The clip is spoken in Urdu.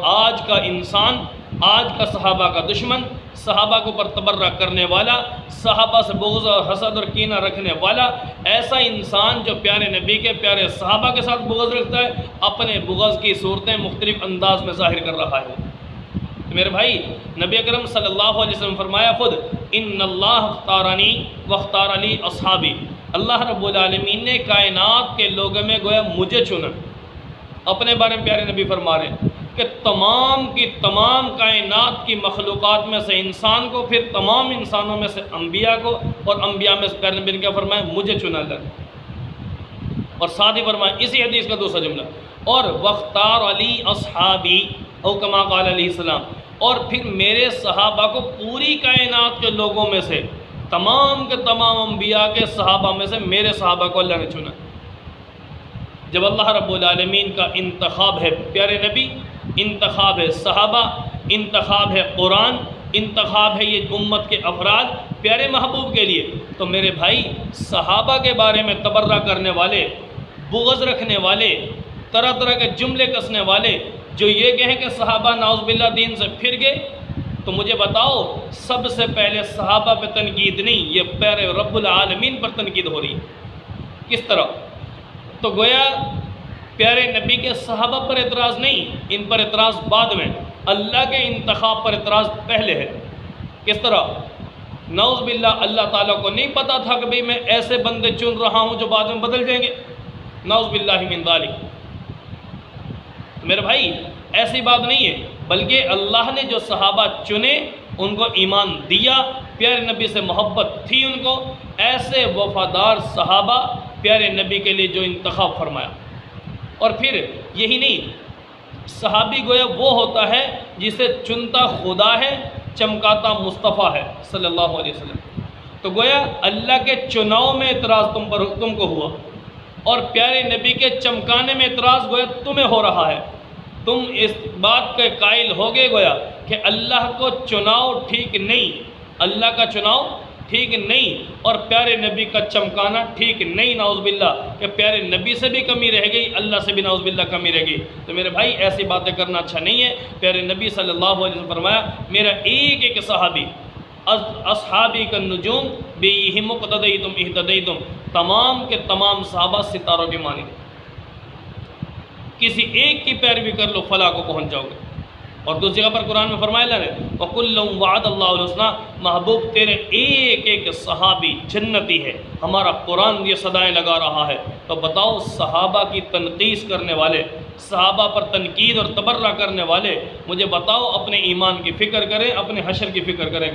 آج کا انسان، آج کا صحابہ کا دشمن، صحابہ کو پر تبرہ کرنے والا، صحابہ سے بغض اور حسد اور کینہ رکھنے والا، ایسا انسان جو پیارے نبی کے، پیارے صحابہ کے ساتھ بغض رکھتا ہے، اپنے بغض کی صورتیں مختلف انداز میں ظاہر کر رہا ہے۔ میرے بھائی، نبی اکرم صلی اللہ علیہ وسلم فرمایا خود، ان اللہ اختارنی واختار لی اصحابی، اللہ رب العالمین نے کائنات کے لوگوں میں گویا مجھے چنا۔ اپنے بارے میں پیارے نبی فرما رہے ہیں کہ تمام کی تمام کائنات کی مخلوقات میں سے انسان کو، پھر تمام انسانوں میں سے انبیاء کو، اور انبیاء میں سے پیارے نبی نے کیا فرمایا؟ مجھے چنا اللہ۔ اور ساتھ ہی فرمایا اسی حدیث کا دوسرا جملہ، اور واختار علی اصحابی او کما قال علیہ السلام، اور پھر میرے صحابہ کو پوری کائنات کے لوگوں میں سے، تمام کے تمام انبیاء کے صحابہ میں سے میرے صحابہ کو اللہ نے چنا۔ جب اللہ رب العالمین کا انتخاب ہے پیارے نبی، انتخاب ہے صحابہ، انتخاب ہے قرآن، انتخاب ہے یہ امت کے افراد پیارے محبوب کے لیے، تو میرے بھائی صحابہ کے بارے میں تبرہ کرنے والے، بغض رکھنے والے، طرح طرح کے جملے کسنے والے جو یہ کہیں کہ صحابہ نعوذ باللہ دین سے پھر گئے، تو مجھے بتاؤ سب سے پہلے صحابہ پہ تنقید نہیں، یہ پیارے رب العالمین پر تنقید ہو رہی ہے۔ کس طرح؟ تو گویا پیارے نبی کے صحابہ پر اعتراض نہیں، ان پر اعتراض بعد میں، اللہ کے انتخاب پر اعتراض پہلے ہے۔ کس طرح؟ نعوذ باللہ اللہ تعالیٰ کو نہیں پتا تھا کہ بھئی میں ایسے بندے چن رہا ہوں جو بعد میں بدل جائیں گے، نعوذ باللہ من ذالک۔ میرے بھائی ایسی بات نہیں ہے، بلکہ اللہ نے جو صحابہ چنے ان کو ایمان دیا، پیارے نبی سے محبت تھی ان کو، ایسے وفادار صحابہ پیارے نبی کے لیے جو انتخاب فرمایا۔ اور پھر یہی نہیں، صحابی گویا وہ ہوتا ہے جسے چنتا خدا ہے، چمکاتا مصطفیٰ ہے صلی اللہ علیہ وسلم۔ تو گویا اللہ کے چناؤ میں اعتراض تم کو ہوا، اور پیارے نبی کے چمکانے میں اعتراض گویا تمہیں ہو رہا ہے۔ تم اس بات کے قائل ہو گئے گویا کہ اللہ کو چناؤ ٹھیک نہیں، اللہ کا چناؤ ٹھیک نہیں، اور پیارے نبی کا چمکانا ٹھیک نہیں، نعوذ باللہ، کہ پیارے نبی سے بھی کمی رہ گئی، اللہ سے بھی نعوذ باللہ کمی رہ گئی۔ تو میرے بھائی ایسی باتیں کرنا اچھا نہیں ہے۔ پیارے نبی صلی اللہ علیہ وسلم فرمایا میرا ایک ایک صحابی، اصحابی کا نجوم بیہم اقتدیتم اہتدیتم، تمام کے تمام صحابہ ستاروں کے مانند، کسی ایک کی پیروی کر لو فلاح کو پہنچ جاؤ گے۔ اور دوسری جگہ پر قرآن میں فرمایا اللہ نے وَكُلٌّ وَعَدَ اللَّهُ الْحُسْنَىٰ، محبوب تیرے ایک ایک صحابی جنتی ہے۔ ہمارا قرآن یہ صدائیں لگا رہا ہے۔ تو بتاؤ صحابہ کی تنقیص کرنے والے، صحابہ پر تنقید اور تبرہ کرنے والے، مجھے بتاؤ اپنے ایمان کی فکر کریں، اپنے حشر کی فکر کریں۔